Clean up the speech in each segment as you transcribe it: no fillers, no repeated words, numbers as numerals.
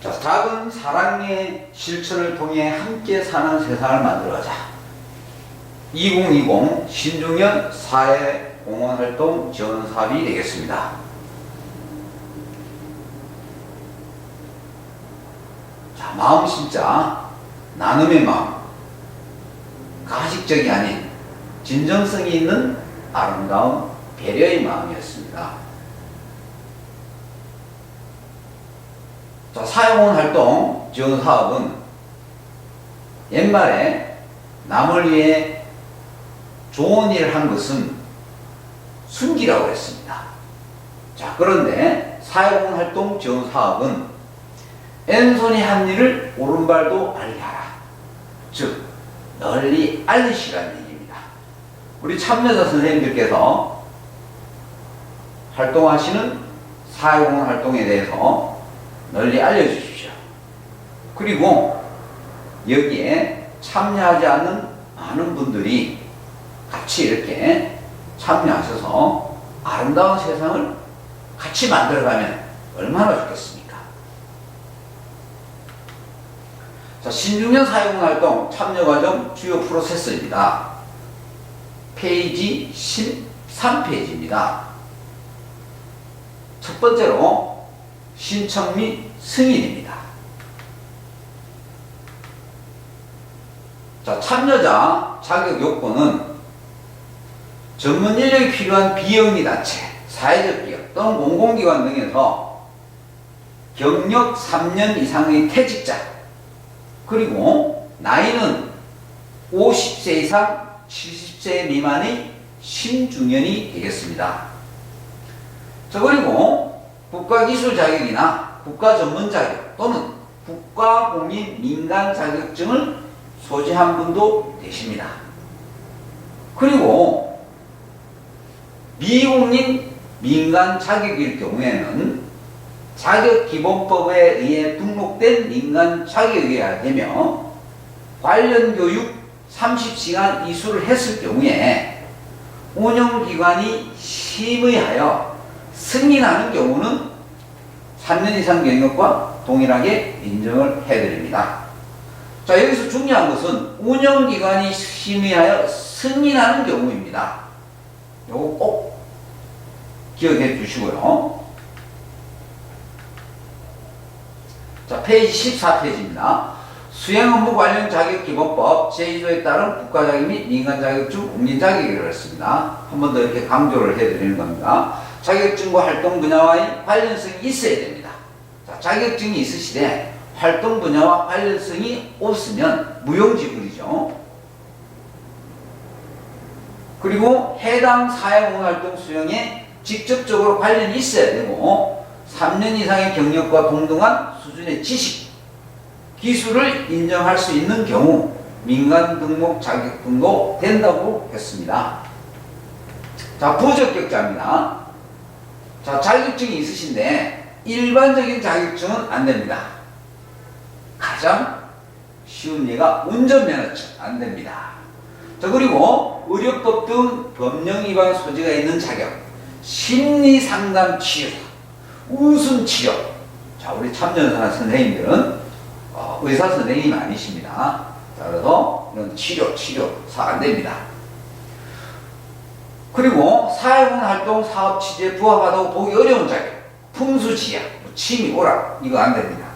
자, 작은 사랑의 실천을 통해 함께 사는 세상을 만들어가자. 2020 신중년 사회공헌활동 지원사업이 되겠습니다. 자, 마음 진짜 나눔의 마음, 가식적이 아닌 진정성이 있는 아름다운 배려의 마음이었습니다. 자, 사회공헌활동 지원사업은 옛말에 남을 위해 좋은 일을 한 것은 순기라고 했습니다. 자, 그런데 사회공헌활동 지원사업은 왼손이 한 일을 오른발도 알게 하라. 즉, 널리 알리시라는 얘기입니다. 우리 참여자 선생님들께서 활동하시는 사회공헌활동에 대해서 널리 알려주십시오. 그리고 여기에 참여하지 않는 많은 분들이 같이 이렇게 참여하셔서 아름다운 세상을 같이 만들어가면 얼마나 좋겠습니까? 자, 신중년 사회공헌활동 참여과정 주요 프로세스입니다. 페이지 13페이지입니다. 첫 번째로 신청 및 승인입니다. 자, 참여자 자격 요건은 전문 인력이 필요한 비영리 단체, 사회적 기업 또는 공공기관 등에서 경력 3년 이상의 퇴직자, 그리고 나이는 50세 이상 70세 미만의 신중년이 되겠습니다. 자, 그리고 국가기술 자격이나 국가전문 자격 또는 국가공인 민간 자격증을 소지한 분도 되십니다. 그리고 미공인 민간 자격일 경우에는 자격기본법에 의해 등록된 민간 자격이어야 되며 관련 교육 30시간 이수를 했을 경우에 운영기관이 심의하여 승인하는 경우는 3년 이상 경력과 동일하게 인정을 해드립니다. 자, 여기서 중요한 것은 운영기관이 심의하여 승인하는 경우입니다. 이거 꼭 기억해 주시고요. 자, 페이지 14페이지입니다. 수행업무 관련 자격기본법 제2조에 따른 국가자격 및 민간자격증 공인자격이라고 했습니다. 한 번 더 이렇게 강조를 해드리는 겁니다. 자격증과 활동 분야와의 관련성이 있어야 됩니다. 자, 자격증이 있으시되 활동 분야와 관련성이 없으면 무용지물이죠. 그리고 해당 사회공헌활동 수행에 직접적으로 관련이 있어야 되고 3년 이상의 경력과 동등한 수준의 지식, 기술을 인정할 수 있는 경우 민간 등록 자격 등도 된다고 했습니다. 자, 부적격자입니다. 자, 자격증이 있으신데 일반적인 자격증은 안 됩니다. 가장 쉬운 예가 운전면허증 안 됩니다. 자, 그리고 의료법 등 법령 위반 소지가 있는 자격, 심리상담 치료사, 웃음치료. 자, 우리 참여자 선생님들은 의사 선생님이 아니십니다. 자, 그래서 이런 치료사 안 됩니다. 그리고 사회공헌활동 사업 취지에 부합하다고 보기 어려운 자격, 풍수지향, 취미, 오락, 이거 안 됩니다.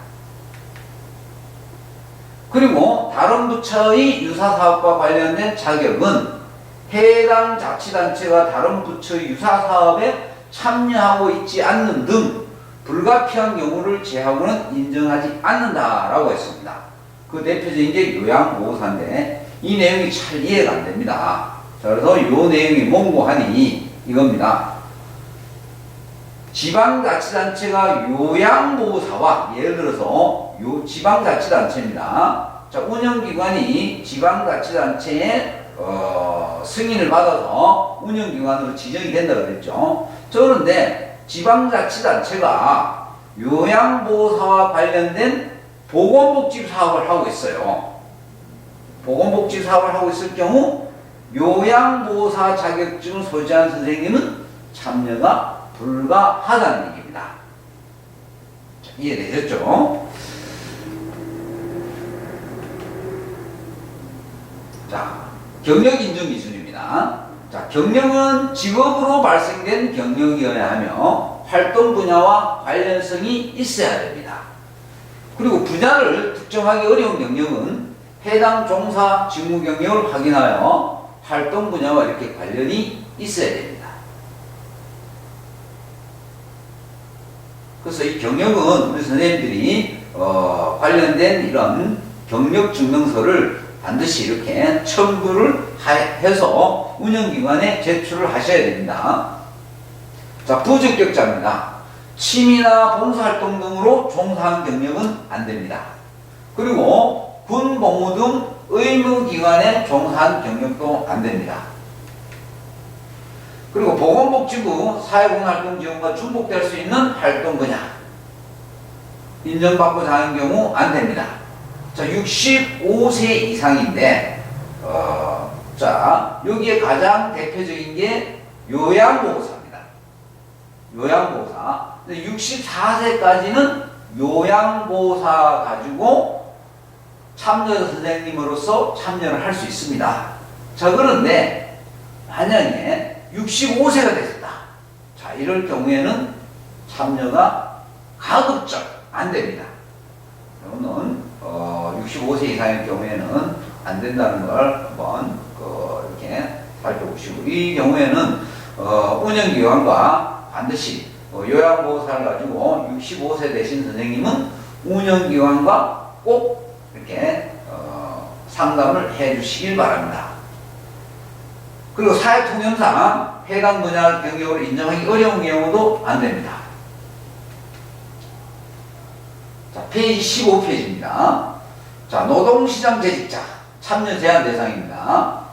그리고 다른 부처의 유사사업과 관련된 자격은 해당 자치단체가 다른 부처의 유사사업에 참여하고 있지 않는 등 불가피한 경우를 제하고는 인정하지 않는다라고 했습니다. 그 대표적인 게 요양보호사인데 이 내용이 잘 이해가 안 됩니다. 자, 그래서 이 내용이 뭔고하니 이겁니다. 지방자치단체가 요양보호사와 예를 들어서 지방자치단체입니다. 자, 운영기관이 지방자치단체의 승인을 받아서 운영기관으로 지정이 된다고 그랬죠. 그런데 지방자치단체가 요양보호사와 관련된 보건복지 사업을 하고 있어요. 보건복지 사업을 하고 있을 경우 요양보호사 자격증을 소지한 선생님은 참여가 불가하다는 얘기입니다. 자, 이해되셨죠? 자, 경력 인정 기준입니다. 자, 경력은 직업으로 발생된 경력이어야 하며 활동 분야와 관련성이 있어야 됩니다. 그리고 분야를 특정하기 어려운 경력은 해당 종사 직무 경력을 확인하여 활동 분야와 이렇게 관련이 있어야 됩니다. 그래서 이 경력은 우리 선생님들이 관련된 이런 경력 증명서를 반드시 이렇게 첨부를 해서 운영기관에 제출을 하셔야 됩니다. 자, 부적격자입니다. 취미나 봉사활동 등으로 종사한 경력은 안 됩니다. 그리고 군 복무 등 의무기관에 종사한 경력도 안 됩니다. 그리고 보건복지부 사회복지활동 지원과 중복될 수 있는 활동 분야 인정받고자 하는 경우 안 됩니다. 자, 65세 이상인데 자, 여기에 가장 대표적인 게 요양보호사입니다. 요양보호사. 64세까지는 요양보호사 가지고 참여 선생님으로서 참여를 할 수 있습니다. 자, 그런데 만약에 65세가 됐다. 자, 이럴 경우에는 참여가 가급적 안 됩니다. 이거는 65세 이상의 경우에는 안 된다는 걸 한번 이렇게 살펴보시고, 이 경우에는 운영기관과 반드시 요양보호사를 가지고 65세 되신 선생님은 운영기관과 꼭 이렇게 상담을 해 주시길 바랍니다. 그리고 사회통념상 해당 분야 경력을 인정하기 어려운 경우도 안 됩니다. 자, 페이지 15페이지입니다. 자, 노동시장 재직자 참여 제한 대상입니다.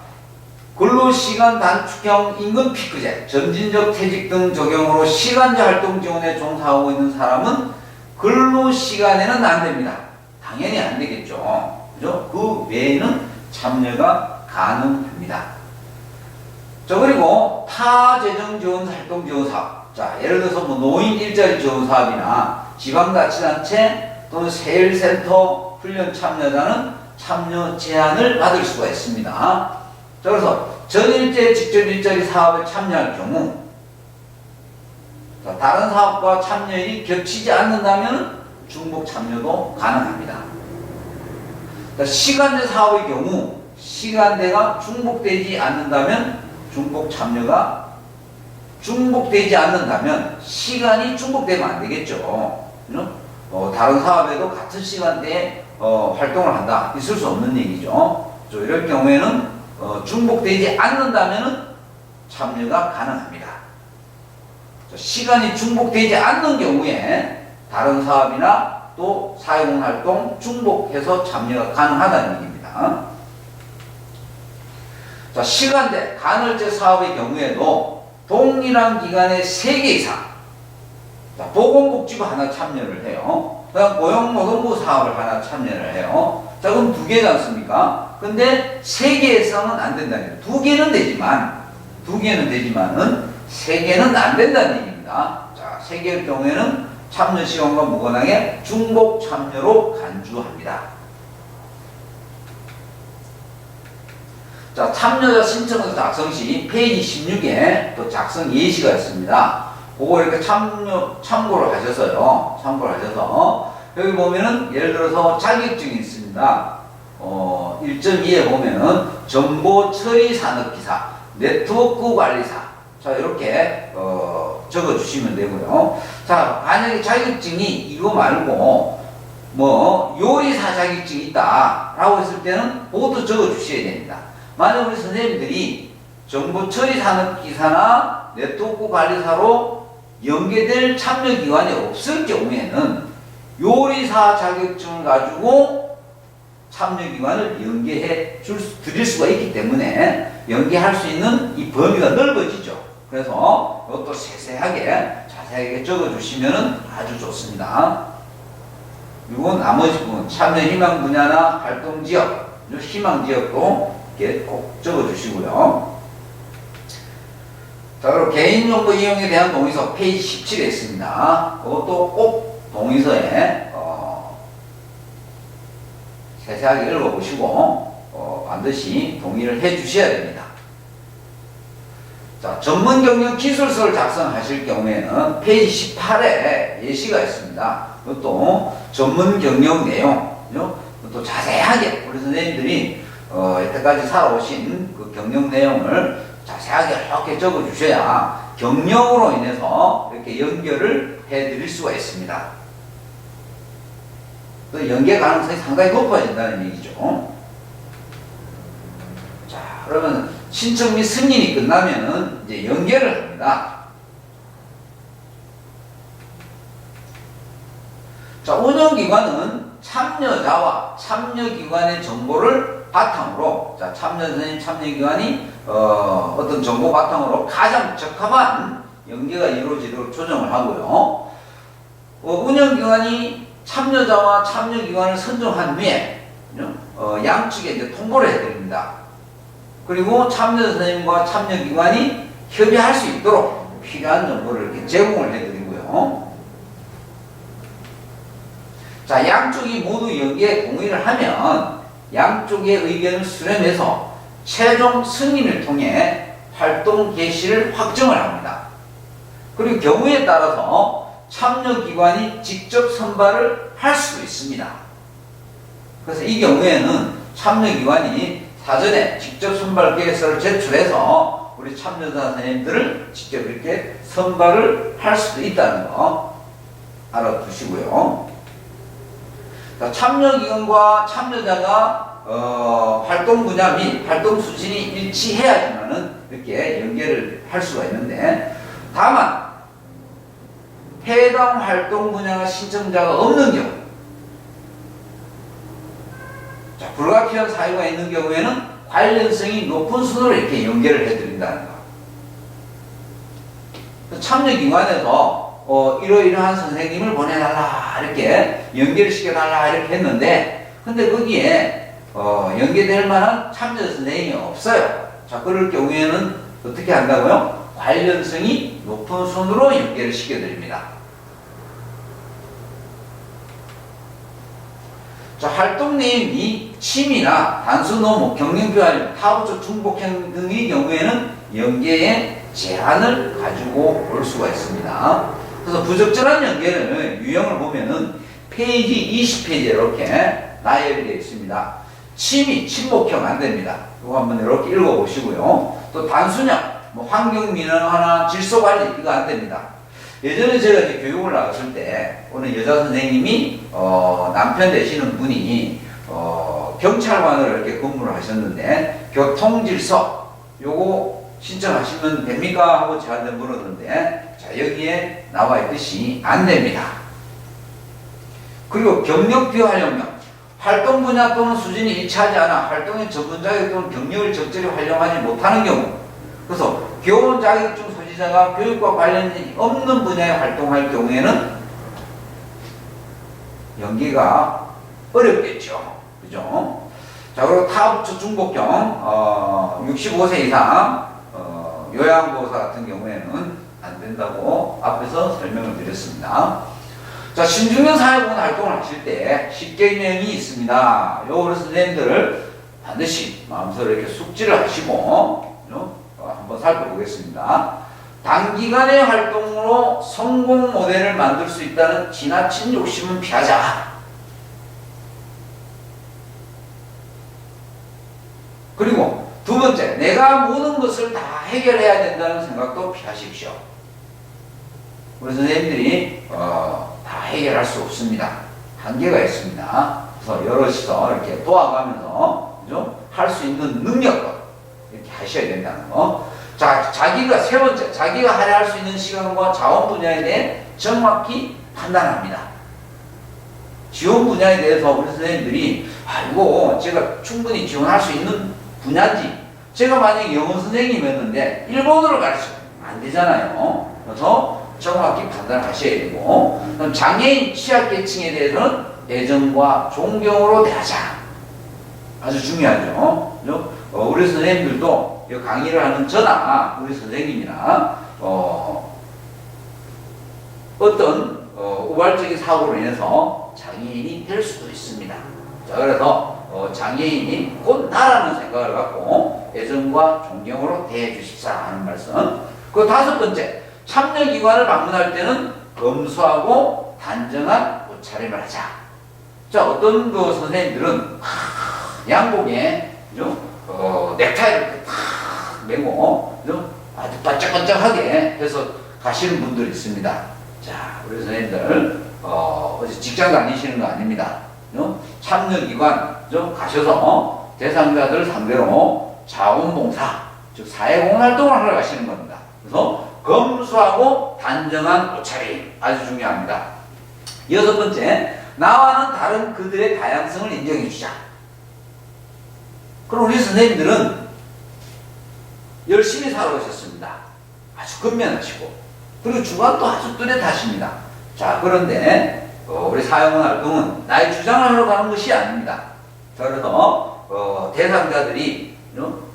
근로시간 단축형 임금피크제, 점진적 퇴직 등 적용으로 시간제 활동 지원에 종사하고 있는 사람은 근로시간에는 안 됩니다. 당연히 안 되겠죠. 그죠? 그 외에는 참여가 가능합니다. 자, 그리고 타재정지원 활동 지원 사업. 자, 예를 들어서 뭐 노인 일자리 지원 사업이나 지방자치단체 또는 세일센터 훈련 참여자는 참여 제한을 받을 수가 있습니다. 자, 그래서 전일제 직접 일자리 사업에 참여할 경우, 자, 다른 사업과 참여일이 겹치지 않는다면 중복 참여도 가능합니다. 자, 시간제 사업의 경우 시간대가 중복되지 않는다면 중복되지 않는다면 시간이 중복되면 안 되겠죠. 다른 사업에도 같은 시간대에 활동을 한다. 있을 수 없는 얘기죠. 이럴 경우에는 중복되지 않는다면 참여가 가능합니다. 시간이 중복되지 않는 경우에 다른 사업이나 또 사회공활동 중복해서 참여가 가능하다는 얘기입니다. 자, 시간대, 간헐적 사업의 경우에도 동일한 기간에 3개 이상, 자, 보건복지부 하나 참여를 해요. 그 다음 고용노동부 사업을 하나 참여를 해요. 자, 그럼 2개지 않습니까? 근데 3개 이상은 안 된다는 얘기예요. 2개는 되지만은 3개는 안 된다는 얘기입니다. 자, 3개의 경우에는 참여 시간과 무관하게 중복 참여로 간주합니다. 자, 참여자 신청서 작성 시 페이지 16에 또 작성 예시가 있습니다. 그거 이렇게 참고를 하셔서요. 여기 보면은 예를 들어서 자격증이 있습니다. 1.2에 보면은 정보 처리 산업기사, 네트워크 관리사. 자, 이렇게 적어 주시면 되고요. 자, 만약에 자격증이 이거 말고 뭐 요리사 자격증이 있다라고 했을 때는 그것도 적어 주셔야 됩니다. 만약 우리 선생님들이 정보 처리 산업기사나 네트워크 관리사로 연계될 참여기관이 없을 경우에는 요리사 자격증을 가지고 참여기관을 연계해 드릴 수가 있기 때문에 연계할 수 있는 이 범위가 넓어지죠. 그래서 이것도 세세하게 자세하게 적어주시면 아주 좋습니다. 그리고 나머지 부분 참여 희망 분야나 활동 지역, 희망 지역도 이렇게 꼭 적어주시고요. 자, 그리고 개인정보 이용에 대한 동의서 페이지 17에 있습니다. 그것도 꼭 동의서에 세세하게 읽어보시고 반드시 반드시 동의를 해 주셔야 됩니다. 자, 전문 경영 기술서를 작성하실 경우에는 페이지 18에 예시가 있습니다. 그것도 전문 경영 내용, 또 자세하게 우리 선생님들이 여태까지 살아오신 그 경영 내용을 자세하게 이렇게 적어 주셔야 경영으로 인해서 이렇게 연결을 해 드릴 수가 있습니다. 그 연계 가능성이 상당히 높아진다는 얘기죠. 자, 그러면 신청 및 승인이 끝나면은 이제 연계를 합니다. 자, 운영기관은 참여자와 참여기관의 정보를 바탕으로, 자, 참여 선생님, 참여기관이 어떤 정보 바탕으로 가장 적합한 연계가 이루어지도록 조정을 하고요. 운영기관이 참여자와 참여기관을 선정한 후에 양측에 이제 통보를 해드립니다. 그리고 참여 선생님과 참여기관이 협의할 수 있도록 필요한 정보를 이렇게 제공을 해드리고요. 자, 양쪽이 모두 연계에 동의를 하면 양쪽의 의견을 수렴해서 최종 승인을 통해 활동 개시를 확정을 합니다. 그리고 경우에 따라서 참여기관이 직접 선발을 할 수도 있습니다. 그래서 이 경우에는 참여기관이 사전에 직접 선발 계획서를 제출해서 우리 참여자 선생님들을 직접 이렇게 선발을 할 수도 있다는 거 알아두시고요. 참여기관과 참여자가 활동 분야 및 활동 수준이 일치해야지만은 이렇게 연계를 할 수가 있는데, 다만 해당 활동 분야가 신청자가 없는 경우, 자, 불가피한 사유가 있는 경우에는 관련성이 높은 순으로 이렇게 연계를 해드린다는 거. 참여기관에서 이러이러한 선생님을 보내달라, 이렇게 연계를 시켜달라, 이렇게 했는데, 근데 거기에 연계될 만한 참여 선생님이 없어요. 자, 그럴 경우에는 어떻게 한다고요? 관련성이 높은 순으로 연계를 시켜드립니다. 자, 활동 내용이 취미나 단수 노무, 경영표 아니면 타부적 중복형 등의 경우에는 연계의 제한을 가지고 올 수가 있습니다. 그래서 부적절한 연계는 유형을 보면은 페이지 20페이지에 이렇게 나열이 되어 있습니다. 취미, 친목형 안 됩니다. 이거 한번 이렇게 읽어보시고요. 또 단수형, 뭐 환경민원화나 질서관리 이거 안 됩니다. 예전에 제가 이제 교육을 나갔을 때 어느 여자 선생님이 남편 되시는 분이 경찰관으로 이렇게 근무를 하셨는데 교통질서 요거 신청하시면 됩니까? 하고 저한테 물었는데, 자, 여기에 나와 있듯이 안 됩니다. 그리고 경력비화 활용력, 활동 분야 또는 수준이 일치하지 않아 활동의 전문 자격 또는 경력을 적절히 활용하지 못하는 경우, 그래서 교원 자격증 소지자가 교육과 관련이 없는 분야에 활동할 경우에는 연계가 어렵겠죠. 그죠? 자, 그리고 타부처 중복형, 65세 이상, 요양보호사 같은 경우에는 안 된다고 앞에서 설명을 드렸습니다. 자, 신중년 사회보건 활동을 하실 때 10개명이 있습니다. 요거 선생님들 반드시 마음속으로 이렇게 숙지를 하시고, 한번 살펴보겠습니다. 단기간의 활동으로 성공 모델을 만들 수 있다는 지나친 욕심은 피하자. 그리고 두 번째, 내가 모든 것을 다 해결해야 된다는 생각도 피하십시오. 우리 선생님들이 다 해결할 수 없습니다. 한계가 있습니다. 그래서 여럿이서 이렇게 도와가면서, 그죠? 할 수 있는 능력껏 이렇게 하셔야 된다는 거. 자, 세 번째, 자기가 할애할 수 있는 시간과 자원 분야에 대해 정확히 판단합니다. 지원 분야에 대해서 우리 선생님들이, 이거 제가 충분히 지원할 수 있는 분야인지, 제가 만약에 영어 선생님이었는데 일본어를 가르치면 안 되잖아요. 그래서 정확히 판단하셔야 되고, 그럼 장애인 취약계층에 대해서는 애정과 존경으로 대하자. 아주 중요하죠. 우리 선생님들도 강의를 하는 저나 우리 선생님이나 어떤 우발적인 사고로 인해서 장애인이 될 수도 있습니다. 자, 그래서 장애인이 곧 나라는 생각을 갖고 애정과 존경으로 대해 주십사 하는 말씀. 그 다섯 번째, 참여기관을 방문할 때는 검소하고 단정한 옷차림을 하자. 자, 어떤 그 선생님들은 양복에 넥타이를 탁 메고 아주 반짝반짝하게 해서 가시는 분들이 있습니다. 자, 우리 선생님들 어디 직장 다니시는 거 아닙니다. 참여기관 가셔서 대상자들 상대로 자원봉사, 즉 사회공헌활동을 하러 가시는 겁니다. 그래서 검소하고 단정한 옷차림 아주 중요합니다. 여섯 번째, 나와는 다른 그들의 다양성을 인정해 주자. 그럼 우리 선생님들은 열심히 살아오셨습니다. 아주 근면하시고, 그리고 주관도 아주 뚜렷하십니다. 자, 그런데 우리 사회공헌활동은 나의 주장을 하러 가는 것이 아닙니다. 자, 그래서 대상자들이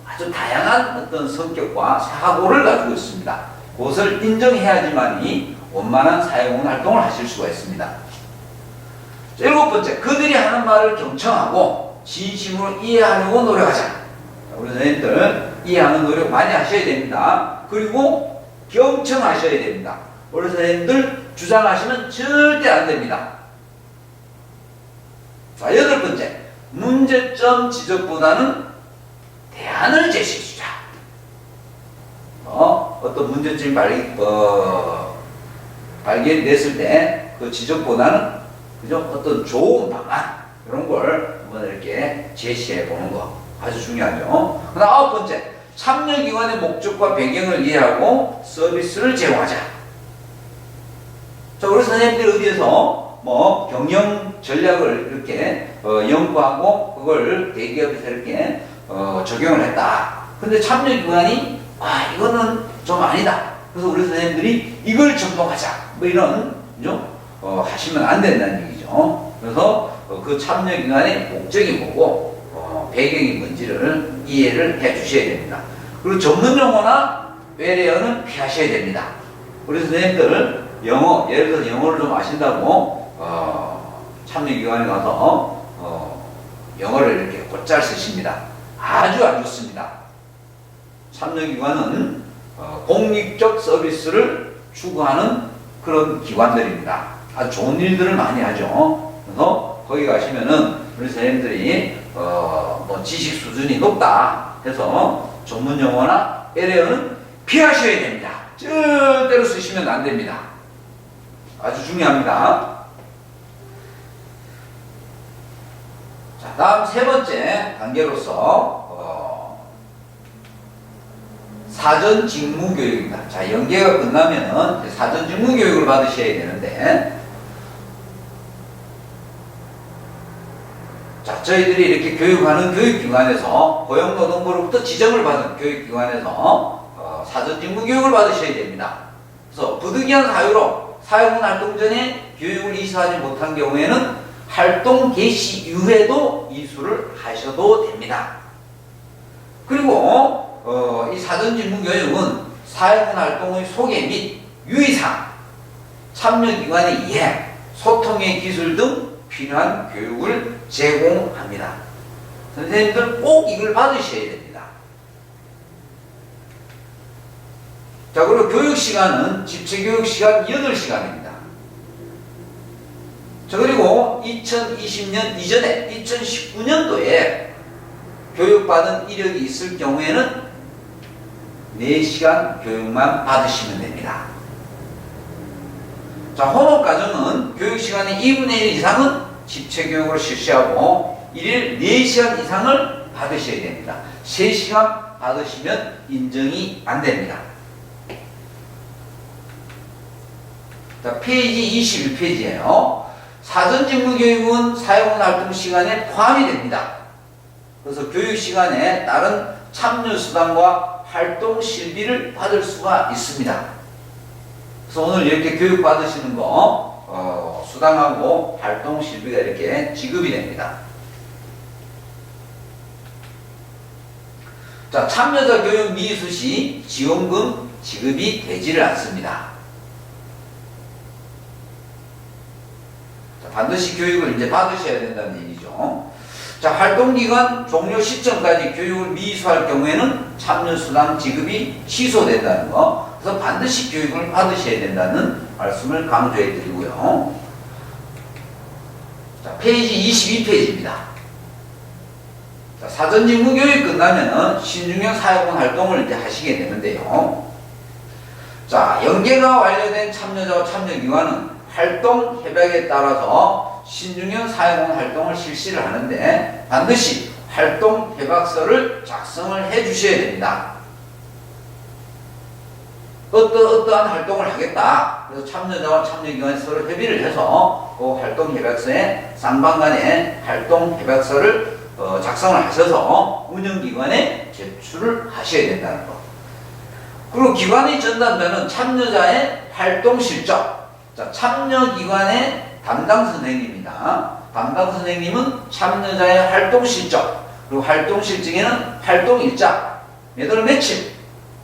아주 다양한 어떤 성격과 사고를 가지고 있습니다. 그것을 인정해야지만이 원만한 사회공헌활동을 하실 수가 있습니다. 자, 일곱 번째, 그들이 하는 말을 경청하고 진심으로 이해하려고 노력하자. 자, 우리 선생님들 이해하는 노력 많이 하셔야 됩니다. 그리고 경청하셔야 됩니다. 우리 선생님들 주장하시면 절대 안 됩니다. 자, 여덟 번째, 문제점 지적보다는 대안을 제시해주자. 어떤 문제점이 발견이 됐을 때 그 지적보다는 어떤 좋은 방안 이런 걸 한번 이렇게 제시해 보는 거 아주 중요하죠. 그다음 아홉 번째, 참여기관의 목적과 배경을 이해하고 서비스를 제공하자. 자, 우리 선생님들이 어디에서 경영 전략을 이렇게 연구하고 그걸 대기업에서 이렇게 적용을 했다. 근데 참여기관이 이거는 좀 아니다. 그래서 우리 선생님들이 이걸 접목하자. 이런 하시면 안 된다는 얘기죠. 그래서 그 참여기관의 목적이 뭐고 배경이 뭔지를 이해를 해 주셔야 됩니다. 그리고 전문용어나 외래어는 피하셔야 됩니다. 우리 선생님들 예를 들어서 영어를 좀 아신다고 참여기관에 가서 영어를 이렇게 곧잘 쓰십니다. 아주 안 좋습니다. 참여기관은 공익적 서비스를 추구하는 그런 기관들입니다. 아주 좋은 일들을 많이 하죠. 그래서 거기 가시면은 우리 선생님들이 지식 수준이 높다 해서 전문 용어나 외래어는 피하셔야 됩니다. 절대로 쓰시면 안 됩니다. 아주 중요합니다. 자, 다음 세 번째 단계로서 사전 직무 교육입니다. 자, 연계가 끝나면은 사전 직무 교육을 받으셔야 되는데, 자, 저희들이 이렇게 교육하는 교육기관에서 고용노동부로부터 지정을 받은 교육기관에서 사전 직무 교육을 받으셔야 됩니다. 그래서 부득이한 사유로 사회공헌활동 전에 교육을 이수하지 못한 경우에는 활동 개시 이후에도 이수를 하셔도 됩니다. 그리고 이 사전직무교육은 사회공헌활동의 소개 및 유의사항, 참여기관의 이해, 소통의 기술 등 필요한 교육을 제공합니다. 선생님들 꼭 이걸 받으셔야 됩니다. 자, 그리고 교육시간은 집체교육시간 8시간입니다. 자, 그리고 2020년 이전에 2019년도에 교육받은 이력이 있을 경우에는 4시간 교육만 받으시면 됩니다. 자, 혼업가정은 교육시간의 2분의 1 이상은 집체교육으로 실시하고 1일 4시간 이상을 받으셔야 됩니다. 3시간 받으시면 인정이 안 됩니다. 자, 페이지 21페이지예요. 사전직무교육은 사회공헌활동 시간에 포함이 됩니다. 그래서 교육시간에 다른 참여수당과 활동실비를 받을 수가 있습니다. 그래서 오늘 이렇게 교육받으시는 거 수당하고 활동실비가 이렇게 지급이 됩니다. 자, 참여자 교육 미이수 시 지원금 지급이 되지를 않습니다. 자, 반드시 교육을 이제 받으셔야 된다는 얘기죠. 자, 활동기간 종료 시점까지 교육을 미수할 경우에는 참여수당 지급이 취소된다는 거. 그래서 반드시 교육을 받으셔야 된다는 말씀을 강조해 드리고요. 자, 페이지 22페이지입니다. 자, 사전직무 교육 끝나면은 신중형 사회본 활동을 이제 하시게 되는데요. 자, 연계가 완료된 참여자와 참여기관은 활동 협약에 따라서 신중형 사회본 활동을 실시를 하는데 반드시 활동 협약서를 작성을 해 주셔야 됩니다. 어떠한 활동을 하겠다. 그래서 참여자와 참여기관이 서로 협의를 해서 그 활동 협약서에 쌍방간에 활동 협약서를 작성을 하셔서 운영기관에 제출을 하셔야 된다는 것. 그리고 기관의 전담자는 참여자의 활동 실적. 자, 참여기관의 담당 선생님입니다. 담당 선생님은 참여자의 활동 실적, 그리고 활동 실적에는 활동 일자, 몇 월 며칠,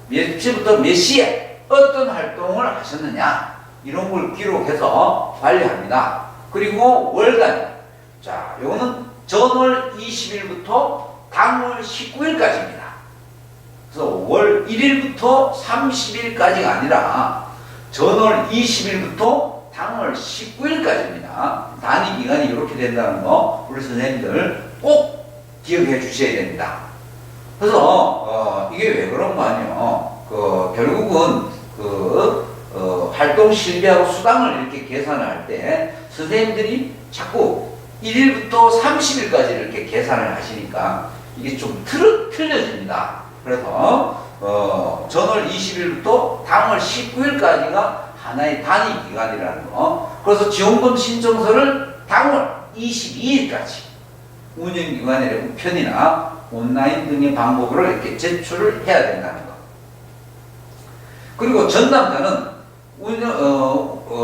며칠부터 몇 시에 어떤 활동을 하셨느냐, 이런 걸 기록해서 관리합니다. 그리고 월간, 자, 요거는 전월 20일부터 당월 19일까지입니다. 그래서 월 1일부터 30일까지가 아니라 전월 20일부터 당월 19일까지입니다. 단위 기간이 이렇게 된다는 거 우리 선생님들 꼭 기억해 주셔야 됩니다. 그래서 이게 왜 그런 거 아니에요? 결국은 활동 실비하고 수당을 이렇게 계산을 할 때 선생님들이 자꾸 1일부터 30일까지 이렇게 계산을 하시니까 이게 좀 틀려집니다. 그래서 전월 20일부터 당월 19일까지가 하나의 단위 기간이라는 거. 그래서 지원금 신청서를 당월 22일까지 운영기관의 우편이나 온라인 등의 방법으로 이렇게 제출을 해야 된다는 거. 그리고 전담자는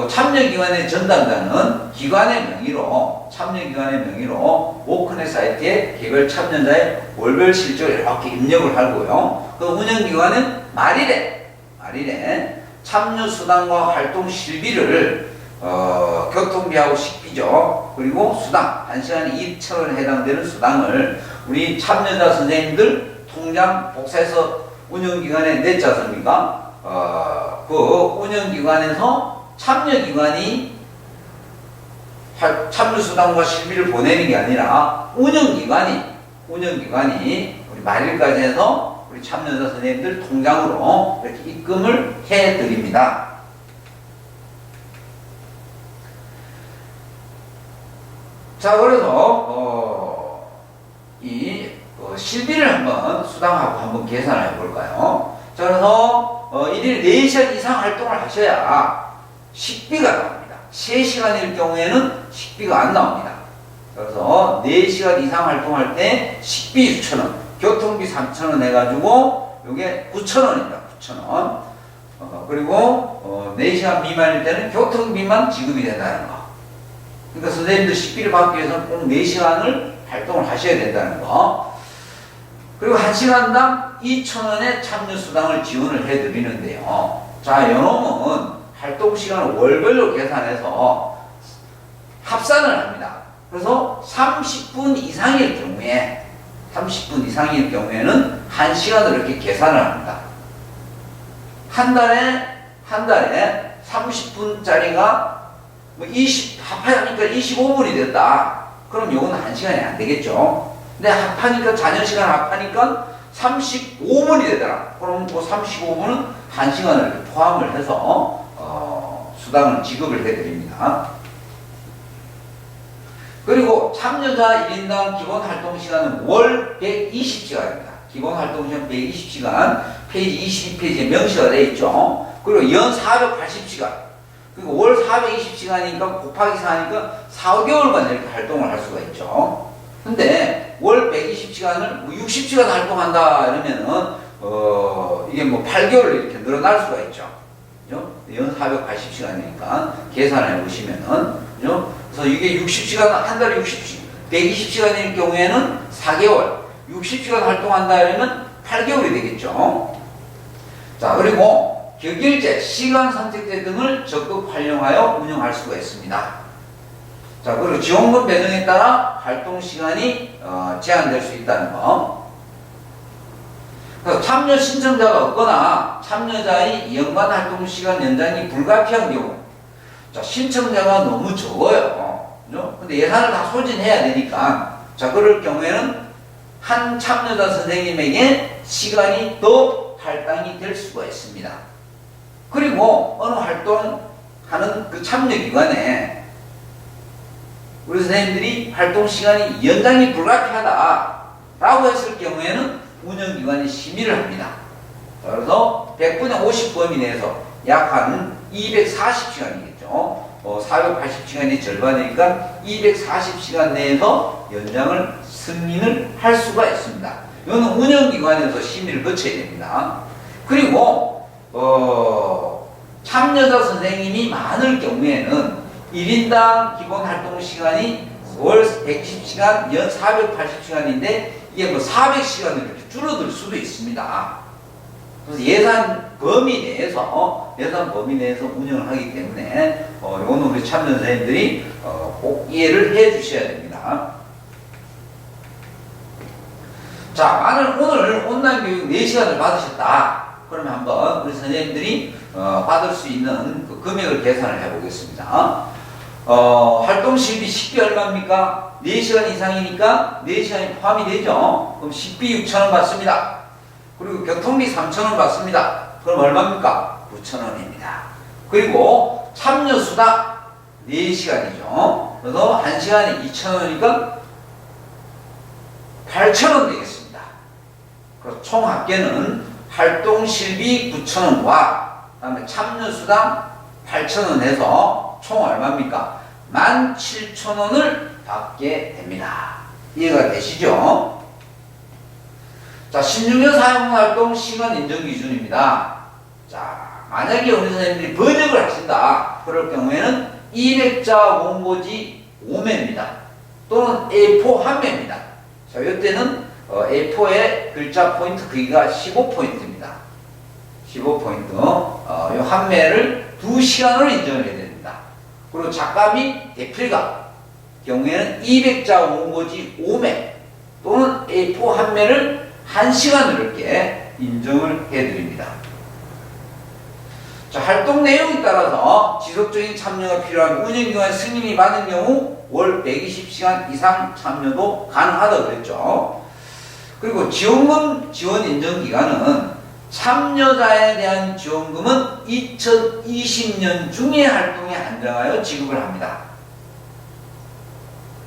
참여기관의 전담자는 기관의 명의로 참여기관의 명의로 오크넷 사이트에 개별 참여자의 월별 실적을 이렇게 입력을 하고요. 그 운영기관은 말일에 참여수당과 활동 실비를 교통비하고 식비죠. 그리고 수당 1시간에 2,000원에 해당되는 수당을 우리 참여자 선생님들 통장 복사해서 운영기관에 냈지 않습니까? 그 운영기관에서 참여기관이 참여수당과 실비를 보내는 게 아니라 운영기관이 우리 말일까지 해서 우리 참여자 선생님들 통장으로 이렇게 입금을 해드립니다. 자, 그래서 실비를 한번 수당하고 한번 계산을 해볼까요? 자, 그래서 1일 4시간 이상 활동을 하셔야 식비가 나옵니다. 3시간일 경우에는 식비가 안 나옵니다. 그래서 4시간 이상 활동할 때 식비 6,000원, 교통비 3,000원 해가지고 요게 9,000원입니다. 9,000원. 그리고 4시간 미만일 때는 교통비만 지급이 된다는 거. 그러니까 선생님들 식비를 받기 위해서는 꼭 4시간을 활동을 하셔야 된다는 거. 그리고 1시간당 2,000원의 참여수당을 지원을 해드리는데요. 자, 요놈은 활동시간을 월별로 계산해서 합산을 합니다. 그래서 30분 이상일 경우에는 1시간을 이렇게 계산을 합니다. 한 달에 30분짜리가 합하니까 25분이 됐다. 그럼 요건 1시간이 안 되겠죠. 근데 합하니까 자녀시간 합하니까 35분이 되더라. 그럼 그 35분은 1시간을 포함을 해서 수당을 지급을 해드립니다. 그리고 참여자 1인당 기본 활동 시간은 월 120시간입니다. 기본 활동 시간 120시간, 페이지 22페이지에 명시가 되어 있죠. 그리고 연 480시간. 그리고 월 420시간이니까 곱하기 4니까 4개월간 이렇게 활동을 할 수가 있죠. 근데 월 120시간을 60시간 활동한다 이러면은 이게 8개월 이렇게 늘어날 수가 있죠. 그죠? 연 480시간이니까 계산해 보시면은, 그죠? 그래서 이게 60시간, 한 달에 120시간일 경우에는 4개월, 60시간 활동한다 이러면 8개월이 되겠죠. 자, 그리고 격일제, 시간 선택제 등을 적극 활용하여 운영할 수가 있습니다. 자, 그리고 지원금 배정에 따라 활동 시간이 제한될 수 있다는 거. 그래서 참여 신청자가 없거나 참여자의 연간 활동 시간 연장이 불가피한 경우, 자, 신청자가 너무 적어요. 그죠? 근데 예산을 다 소진해야 되니까, 자, 그럴 경우에는 한 참여자 선생님에게 시간이 더 할당이 될 수가 있습니다. 그리고 어느 활동하는 그 참여기관에 우리 선생님들이 활동 시간이 연장이 불가피하다라고 했을 경우에는 운영기관이 심의를 합니다. 그래서 100분의 50 범위 내에서 약 한 240시간이겠죠. 480시간이 절반이니까 240시간 내에서 연장을 승인을 할 수가 있습니다. 이거는 운영기관에서 심의를 거쳐야 됩니다. 그리고 참여자 선생님이 많을 경우에는 1인당 기본 활동 시간이 월 110시간, 연 480시간인데 이게 뭐 400시간을 이렇게 줄어들 수도 있습니다. 그래서 예산 범위 내에서 운영을 하기 때문에 이거는 우리 참여 선생님들이 꼭 이해를 해 주셔야 됩니다. 자, 만약 오늘 온라인 교육 4시간을 받으셨다. 그러면 한번 우리 선생님들이 받을 수 있는 그 금액을 계산을 해 보겠습니다. 활동 실비 10비 얼마입니까? 4시간 이상이니까 4시간이 포함이 되죠. 그럼 10비 6,000원 받습니다. 그리고 교통비 3,000원 받습니다. 그럼 얼마입니까? 9,000원입니다. 그리고 참여수당 4시간이죠. 그래서 1시간에 2,000원이니까 8,000원 되겠습니다. 그래서 총 합계는 활동 실비 9,000원과 그다음에 참여수당 8,000원 해서 총 얼마입니까? 17,000원을 받게 됩니다. 이해가 되시죠? 자, 16년 사용활동 시간 인정 기준입니다. 자, 만약에 우리 선생님들이 번역을 하신다. 그럴 경우에는 200자 원고지 5매입니다. 또는 A4 한 매입니다. 자, 이때는 A4의 글자 포인트 크기가 15포인트입니다. 15포인트. 이 한 매를 2시간으로 인정을 해야 됩니다. 그리고 작가 및 대필가 경우에는 200자 원고지 5매 또는 A4 한 매를 1시간을 이렇게 인정을 해드립니다. 자, 활동 내용에 따라서 지속적인 참여가 필요한 운영기관 승인이 받은 경우 월 120시간 이상 참여도 가능하다고 그랬죠. 그리고 지원금 지원 인정기간은 참여자에 대한 지원금은 2020년 중에 활동에 한정하여 지급을 합니다.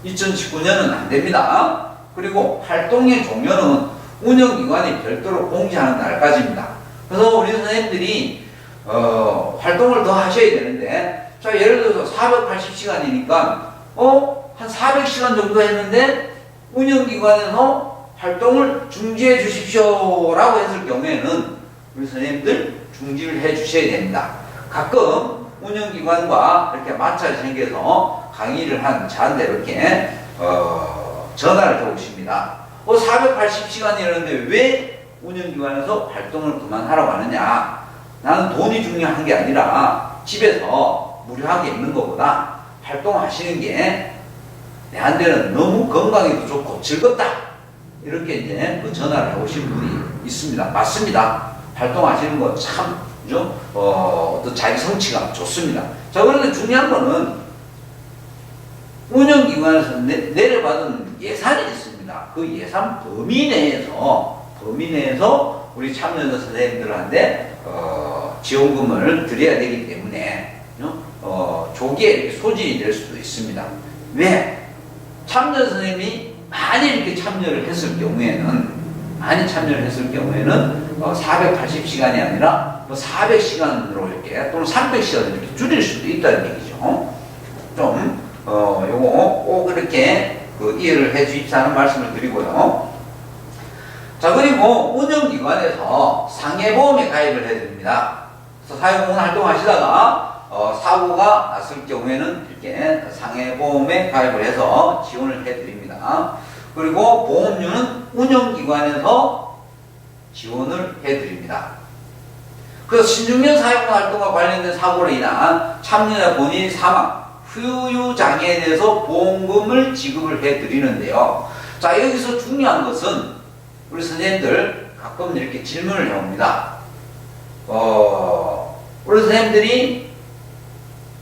2019년은 안 됩니다. 그리고 활동의 종료는 운영기관이 별도로 공지하는 날까지입니다. 그래서 우리 선생님들이 활동을 더 하셔야 되는데, 자, 예를 들어서 480시간이니까 한 400시간 정도 했는데 운영기관에서 활동을 중지해 주십시오 라고 했을 경우에는 우리 선생님들 중지를 해 주셔야 됩니다. 가끔 운영기관과 이렇게 마찰이 생겨서 강의를 한 저한테 이렇게 전화를 해 오십니다. 480시간이라는데 왜 운영기관에서 활동을 그만하라고 하느냐? 나는 돈이 중요한 게 아니라 집에서 무료하게 있는 것보다 활동하시는 게 내한테는 너무 건강에도 좋고 즐겁다. 이렇게 이제 그 전화를 해오신 분이 있습니다. 맞습니다. 활동하시는 거 참, 그죠? 어떤 자기 성취감 좋습니다. 자, 그런데 중요한 거는 운영기관에서 내려받은 예산이 있습니다. 그 예산 범위 내에서 우리 참여자 선생님들한테 지원금을 드려야 되기 때문에 조기에 이렇게 소진이 될 수도 있습니다. 왜? 참여자 선생님이 많이 이렇게 참여를 했을 경우에는 480시간이 아니라 400시간으로 이렇게 또는 300시간으로 이렇게 줄일 수도 있다는 얘기죠. 좀 요거 꼭 이렇게 이해를 해 주십사는 말씀을 드리고요. 자, 그리고 운영기관에서 상해보험에 가입을 해드립니다. 그래서 사회공헌 활동하시다가 사고가 났을 경우에는 이렇게 상해보험에 가입을 해서 지원을 해드립니다. 그리고 보험료는 운영기관에서 지원을 해드립니다. 그래서 신중년 사회공헌 활동과 관련된 사고로 인한 참여자 본인이 사망, 후유장애에 대해서 보험금을 지급을 해드리는데요. 자, 여기서 중요한 것은 우리 선생님들 가끔 이렇게 질문을 해옵니다. 우리 선생님들이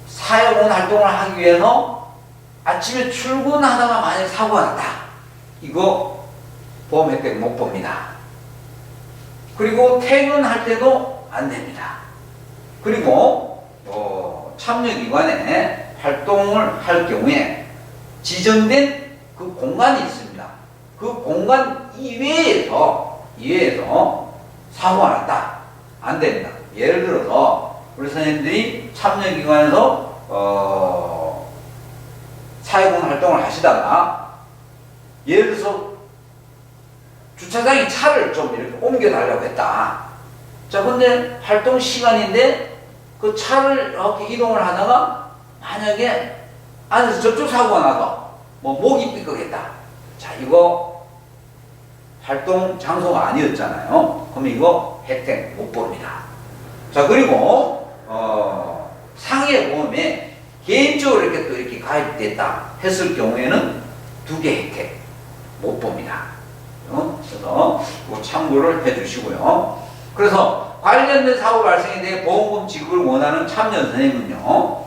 사회보험 활동을 하기 위해서 아침에 출근하다가 만약 사고가 났다. 이거 보험 혜택 못 봅니다. 그리고 퇴근할 때도 안 됩니다. 그리고 참여기관에 활동을 할 경우에 지정된 그 공간이 있습니다. 그 공간 이외에서 사고가 났다. 안 됩니다. 예를 들어서 우리 선생님들이 참여기관에서 사회보험 활동을 하시다가 예를 들어서 주차장에 차를 좀 이렇게 옮겨달라고 했다. 자, 근데 활동 시간인데 그 차를 이렇게 이동을 하다가 만약에 안에서 저쪽 사고가 나서 목이 삐걱했다. 자, 이거 활동 장소가 아니었잖아요. 그럼 이거 혜택 못 봅니다. 자, 그리고 상해 보험에 개인적으로 이렇게 또 이렇게 가입됐다 했을 경우에는 2개 혜택 못 봅니다. 그래서 참고를 해주시고요. 그래서 관련된 사고 발생에 대해 보험금 지급을 원하는 참여 선생님은요,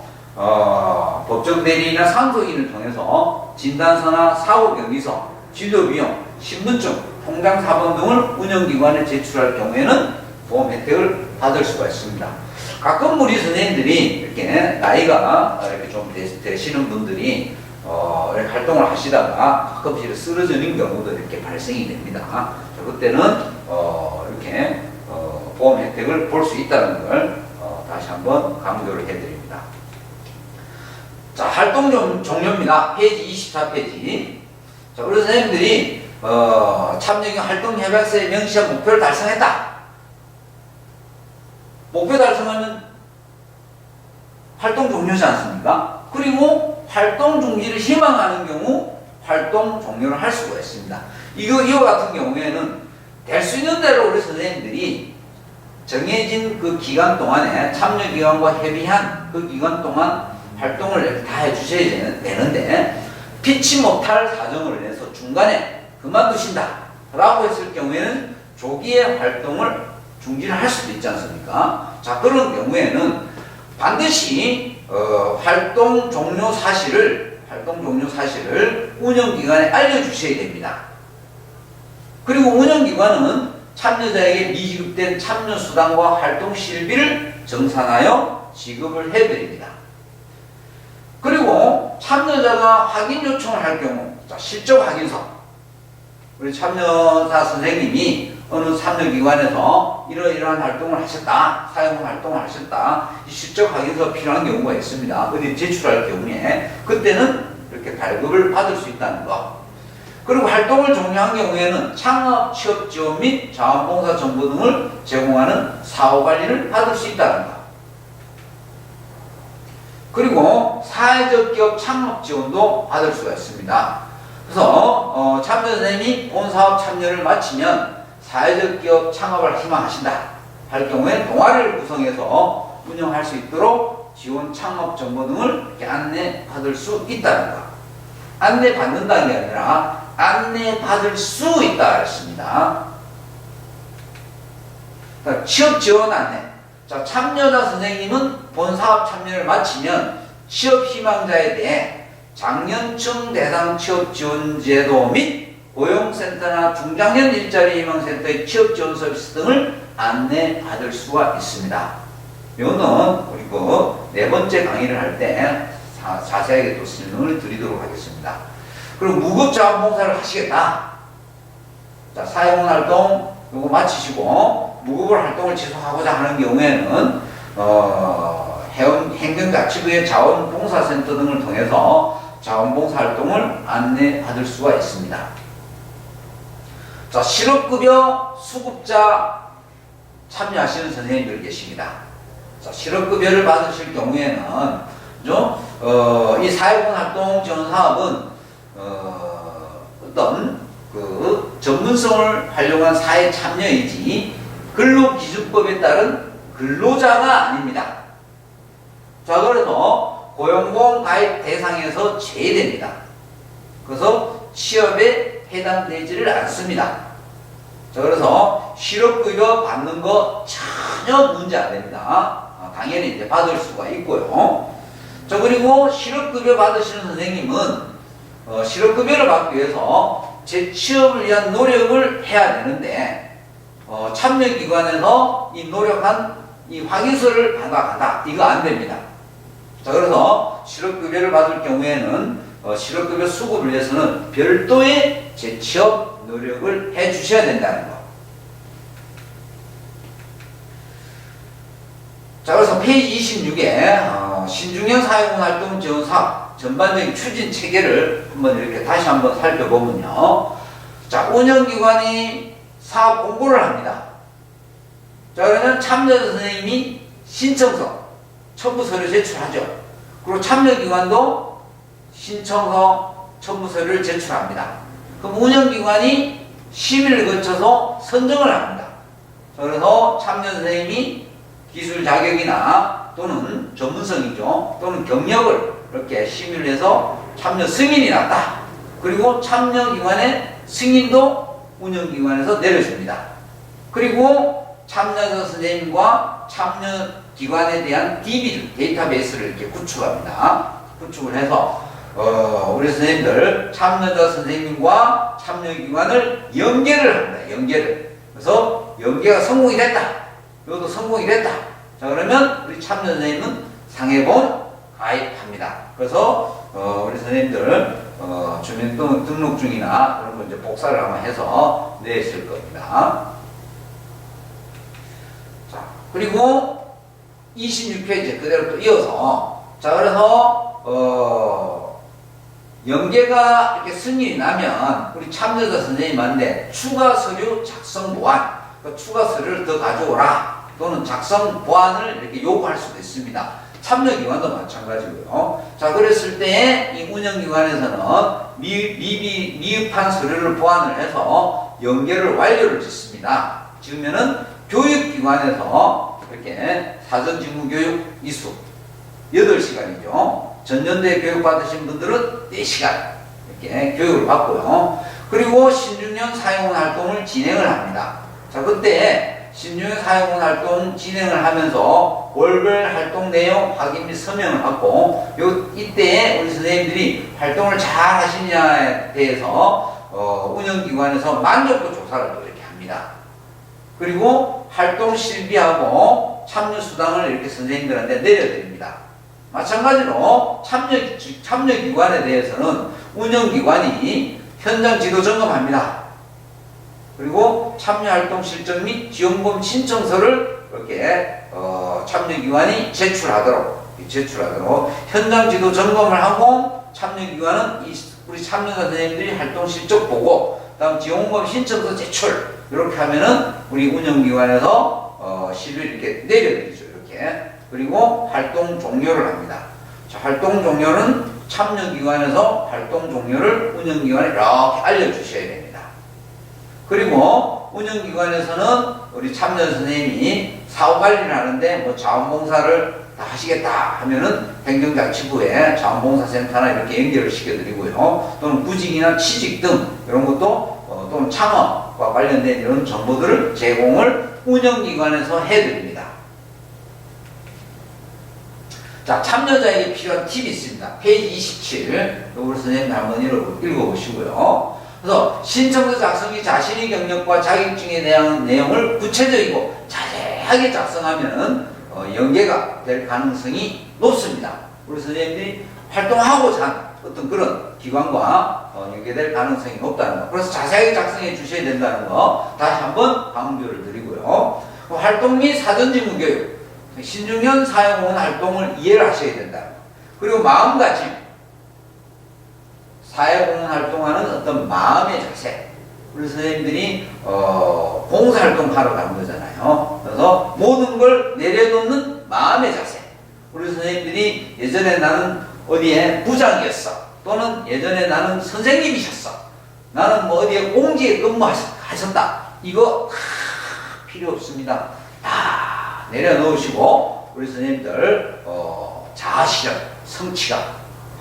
법정 대리인이나 상속인을 통해서 진단서나 사고 경위서, 진료 비용, 신분증, 통장 사본 등을 운영기관에 제출할 경우에는 보험 혜택을 받을 수가 있습니다. 가끔 우리 선생님들이 이렇게 나이가 이렇게 좀 되시는 분들이 이렇게 활동을 하시다가 가끔씩 쓰러지는 경우도 이렇게 발생이 됩니다. 자, 그때는 이렇게 보험 혜택을 볼 수 있다는 걸 다시 한번 강조를 해드립니다. 자, 활동 종료입니다. 페이지 24페이지. 자, 우리 선생님들이 참여기 활동 협약서에 명시한 목표를 달성했다. 목표 달성하면 활동 종료지 않습니까? 그리고 활동 중지를 희망하는 경우 활동 종료를 할 수가 있습니다. 이와 같은 경우에는 될 수 있는 대로 우리 선생님들이 정해진 그 기간 동안에 참여기관과 협의한 그 기간 동안 활동을 이렇게 다 해주셔야 되는데 피치 못할 사정을 내서 중간에 그만두신다 라고 했을 경우에는 조기에 활동을 중지를 할 수도 있지 않습니까? 자, 그런 경우에는 반드시 활동 종료 사실을 운영기관에 알려주셔야 됩니다. 그리고 운영기관은 참여자에게 미지급된 참여수당과 활동실비를 정산하여 지급을 해드립니다. 그리고 참여자가 확인 요청을 할 경우, 자, 실적 확인서, 우리 참여자 선생님이 어느 참여기관에서 이러이러한 활동을 하셨다, 사용 활동을 하셨다, 이 실적 확인서 필요한 경우가 있습니다. 어디 제출할 경우에 그때는 이렇게 발급을 받을 수 있다는 것. 그리고 활동을 종료한 경우에는 창업, 취업 지원 및 자원봉사 정보 등을 제공하는 사후관리를 받을 수 있다는 것. 그리고 사회적 기업 창업 지원도 받을 수가 있습니다. 그래서 참여 선생님이 본사업 참여를 마치면 사회적 기업 창업을 희망하신다 할 경우에 동아리를 구성해서 운영할 수 있도록 지원 창업 정보 등을 이렇게 안내받을 수 있다는 것. 안내받는다는 게 아니라 안내받을 수 있다 했습니다. 취업 지원 안내. 자, 참여자 선생님은 본사업 참여를 마치면 취업 희망자에 대해 장년층 대상 취업 지원 제도 및 고용센터나 중장년 일자리 희망센터의 취업 지원 서비스 등을 안내받을 수가 있습니다. 이거는 우리 그 4번째 강의를 할 때 자세하게 또 설명을 드리도록 하겠습니다. 그리고 무급자원봉사를 하시겠다. 자, 사회봉사활동 요거 마치시고 무급 활동을 지속하고자 하는 경우에는 행정자치부의 자원봉사센터 등을 통해서 자원봉사활동을 안내받을 수가 있습니다. 자, 실업급여 수급자 참여하시는 선생님들 계십니다. 자, 실업급여를 받으실 경우에는 이 사회봉사활동 지원사업은 어떤 그 전문성을 활용한 사회 참여이지 근로기준법에 따른 근로자가 아닙니다. 자, 그래서 고용보험 가입 가입 대상에서 제외됩니다. 그래서 취업에 해당되지를 않습니다. 자, 그래서 실업급여 받는 거 전혀 문제 안 됩니다. 당연히 이제 받을 수가 있고요. 자, 그리고 실업급여 받으시는 선생님은 실업급여를 받기 위해서 재취업을 위한 노력을 해야 되는데 참여기관에서 이 노력한 이 확인서를 받아간다. 이거 안 됩니다. 자, 그래서 실업급여를 받을 경우에는 실업급여 수급을 위해서는 별도의 재취업 노력을 해 주셔야 된다는 거. 자, 그래서 페이지 26에 신중형 사회공헌활동 지원사업 전반적인 추진 체계를 다시 한번 살펴보면요. 자, 운영기관이 사업 공고를 합니다. 자, 그러면 참여자 선생님이 신청서, 첨부 서류 제출하죠. 그리고 참여기관도 신청서, 첨부 서류를 제출합니다. 그럼 운영기관이 심의를 거쳐서 선정을 합니다. 자, 그래서 참여 선생님이 기술 자격이나 또는 전문성이죠. 또는 경력을 이렇게 심의를 해서 참여 승인이 났다. 그리고 참여기관의 승인도 운영기관에서 내려줍니다. 그리고 참여자 선생님과 참여기관에 대한 DB, 데이터베이스를 이렇게 구축합니다. 구축을 해서 우리 선생님들 참여자 선생님과 참여기관을 연계를 합니다. 연계를. 그래서 연계가 성공이 됐다. 이것도 성공이 됐다. 자, 그러면 우리 참여 선생님은 상해본 가입합니다. 그래서 우리 선생님들 주민 등록증이나 그런 거 이제 복사를 한번 해서 냈을 겁니다. 자, 그리고 26페이지 그대로 또 이어서 자, 그래서 연계가 이렇게 승인이 나면 우리 참여자 선생님한테 추가 서류 작성 보완, 추가 서류를 더 가져오라 또는 작성 보완을 이렇게 요구할 수도 있습니다. 참여기관도 마찬가지고요. 자, 그랬을 때 이 운영기관에서는 미흡한 서류를 보완을 해서 연계를 완료를 짓습니다. 지으면은 교육기관에서 이렇게 사전직무교육 이수 8시간이죠. 전년도에 교육받으신 분들은 4시간 이렇게 교육을 받고요. 그리고 신중년 사용원 활동을 진행을 합니다. 자, 그때 신중년 사용원 활동 진행을 하면서 월별 활동 내용 확인 및 서명을 받고 이때에 우리 선생님들이 활동을 잘 하시냐에 대해서 운영기관에서 만족도 조사를 또 이렇게 합니다. 그리고 활동 실비하고 참여 수당을 이렇게 선생님들한테 내려드립니다. 마찬가지로 참여기관에 대해서는 운영기관이 현장 지도 점검합니다. 그리고 참여활동 실적 및 지원금 신청서를 이렇게 참여기관이 제출하도록 현장 지도 점검을 하고 참여기관은 우리 참여자 선생님들이 활동 실적 보고 그다음 지원금 신청서 제출 이렇게 하면은 우리 운영기관에서 시를 이렇게 내려드리죠. 이렇게. 그리고 활동 종료를 합니다. 자, 활동 종료는 참여기관에서 활동 종료를 운영기관에 이렇게 알려주셔야 됩니다. 그리고 운영기관에서는 우리 참여 선생님이 사후관리를 하는데 뭐 자원봉사를 다 하시겠다 하면은 행정자치부에 자원봉사센터나 이렇게 연결을 시켜드리고요. 또는 구직이나 취직 등 이런 것도 또는 창업과 관련된 이런 정보들을 제공을 운영기관에서 해드립니다. 자, 참여자에게 필요한 팁이 있습니다. 페이지 27. 우리 선생님 한번 읽어보시고요. 그래서 신청서 작성이 자신의 경력과 자격증에 대한 내용을 구체적이고 자세하게 작성하면 연계가 될 가능성이 높습니다. 우리 선생님들이 활동하고자 하는 어떤 그런 기관과 연계될 가능성이 높다는 거. 그래서 자세하게 작성해 주셔야 된다는 거 다시 한번 강조를 드리고요. 활동 및 사전직무 교육, 신중년 사회공헌 활동을 이해를 하셔야 된다는 거. 그리고 마음가짐, 사회공헌 활동하는 어떤 마음의 자세. 우리 선생님들이 봉사활동 하러 가는 거잖아요. 그래서 모든 걸 내려놓는 마음의 자세. 우리 선생님들이 예전에 나는 어디에 부장이었어. 또는 예전에 나는 선생님이셨어. 나는 뭐 어디에 공지에 근무하셨다. 이거 다 필요 없습니다. 다 내려놓으시고 우리 선생님들 자아실현, 성취감